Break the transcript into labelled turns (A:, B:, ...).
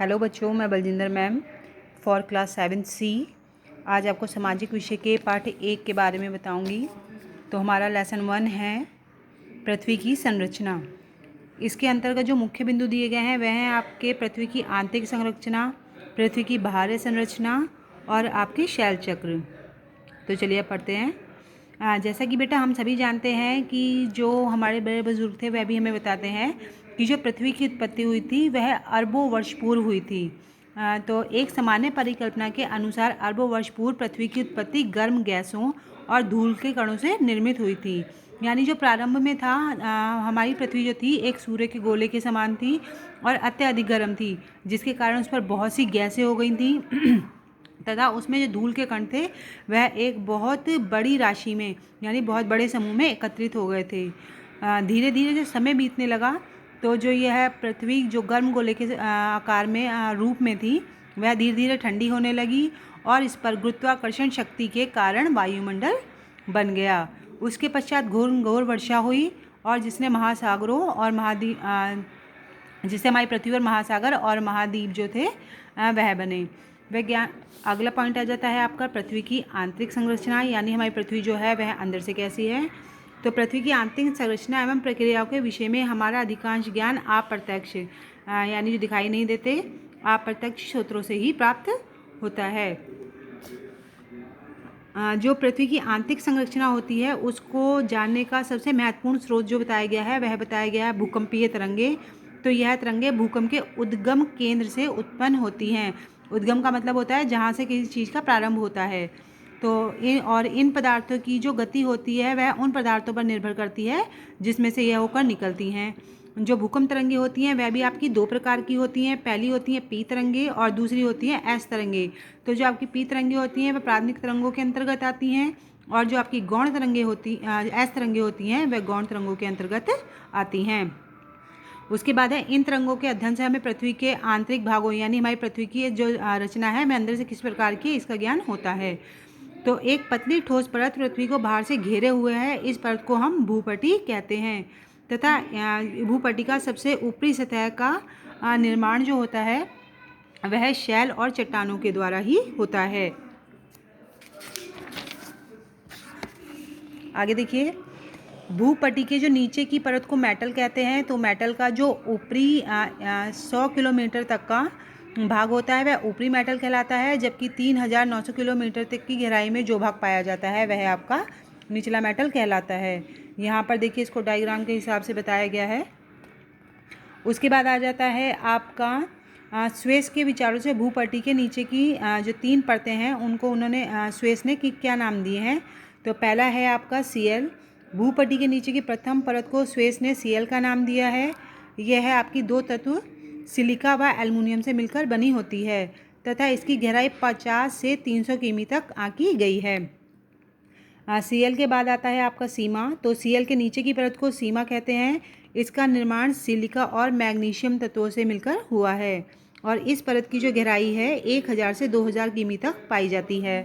A: Hello बच्चों, मैं Baljinder ma'am for class 7C। आज आपको सामाजिक विषय के पाठ 1 के बारे में बताऊंगी। तो हमारा लेसन 1 है पृथ्वी की संरचना। इसके अंतर्गत जो मुख्य बिंदु दिए गए हैं वह हैं आपके पृथ्वी की आंतरिक संरचना, पृथ्वी की बाह्य संरचना और आपके शैल चक्र। तो चलिए अब पढ़ते हैं। जैसा कि बेटा हम सभी जानते हैं कि जो हमारे बड़े बुजुर्ग थे वह भी हमें बताते हैं कि जो पृथ्वी की उत्पत्ति हुई थी वह अरबों वर्ष पूर्व हुई थी। तो एक सामान्य परिकल्पना के अनुसार अरबों वर्ष पूर्व पृथ्वी की उत्पत्ति गर्म गैसों और धूल के कणों से निर्मित हुई थी। यानी जो प्रारंभ में था हमारी पृथ्वी जो थी एक सूर्य के गोले के समान थी और अत्यधिक गर्म थी, जिसके कारण उस पर बहुत सी गैसें हो गई थी तथा उसमें जो धूल के कण थे वह एक बहुत बड़ी राशि में यानी बहुत बड़े समूह में एकत्रित हो गए थे। धीरे धीरे जो समय बीतने लगा तो जो यह पृथ्वी जो गर्म गोले के आकार में रूप में थी वह धीरे धीरे ठंडी होने लगी और इस पर गुरुत्वाकर्षण शक्ति के कारण वायुमंडल बन गया। उसके पश्चात घोर वर्षा हुई और जिसने महासागरों और महाद्वीप जिससे हमारी पृथ्वी पर महासागर और महाद्वीप जो थे वह बने। विज्ञान अगला पॉइंट आ जाता है आपका पृथ्वी की आंतरिक संरचना, यानी हमारी पृथ्वी जो है वह अंदर से कैसी है। तो पृथ्वी की आंतरिक संरचना एवं प्रक्रियाओं के विषय में हमारा अधिकांश ज्ञान अप्रत्यक्ष यानी जो दिखाई नहीं देते अप्रत्यक्ष स्रोतों से ही प्राप्त होता है। जो पृथ्वी की आंतरिक संरचना होती है उसको जानने का सबसे महत्वपूर्ण स्रोत जो बताया गया है वह बताया गया है भूकंपीय तरंगे। तो यह तरंगे भूकंप के उद्गम केंद्र से उत्पन्न होती हैं। उद्गम का मतलब होता है जहाँ से किसी चीज़ का प्रारंभ होता है। तो इन पदार्थों की जो गति होती है वह उन पदार्थों पर निर्भर करती है जिसमें से यह होकर निकलती हैं। जो भूकंप तरंगे होती हैं वह भी आपकी दो प्रकार की होती हैं। पहली होती हैं पी तरंगे और दूसरी होती हैं एस तरंगे। तो जो आपकी पी तरंगे होती हैं वह प्राथमिक तरंगों के अंतर्गत आती हैं और जो आपकी गौण तरंगे एस तरंगे होती हैं वह गौण तरंगों के अंतर्गत आती हैं। उसके बाद है इन तरंगों के अध्ययन से हमें पृथ्वी के आंतरिक भागों यानी हमारी पृथ्वी की जो रचना है वह अंदर से किस प्रकार की इसका ज्ञान होता है। तो एक पतली ठोस परत पृथ्वी को बाहर से घेरे हुए है। इस परत को हम भूपटि कहते हैं तथा भूपटि का सबसे ऊपरी सतह का निर्माण जो होता है वह शैल और चट्टानों के द्वारा ही होता है। आगे देखिए, भूपटि के जो नीचे की परत को मेटल कहते हैं। तो मेटल का जो ऊपरी 100 किलोमीटर तक का भाग होता है वह ऊपरी मेटल कहलाता है, जबकि 3900 किलोमीटर तक की गहराई में जो भाग पाया जाता है वह आपका निचला मेटल कहलाता है। यहाँ पर देखिए इसको डायग्राम के हिसाब से बताया गया है। उसके बाद आ जाता है आपका स्वेस के विचारों से भूपटि के नीचे की जो 3 परतें हैं उनको उन्होंने स्वेस ने क्या नाम दिए हैं। तो पहला है आपका सीएल। भूपटि के नीचे की प्रथम परत को स्वेस ने सीएल का नाम दिया है। यह है आपकी 2 तत्व सिलिका व एल्युमिनियम से मिलकर बनी होती है तथा इसकी गहराई 50 से 300 किमी तक आंकी गई है। सीएल के बाद आता है आपका सीमा। तो सीएल के नीचे की परत को सीमा कहते हैं। इसका निर्माण सिलिका और मैग्नीशियम तत्वों से मिलकर हुआ है और इस परत की जो गहराई है 1000 से 2000 किमी तक पाई जाती है।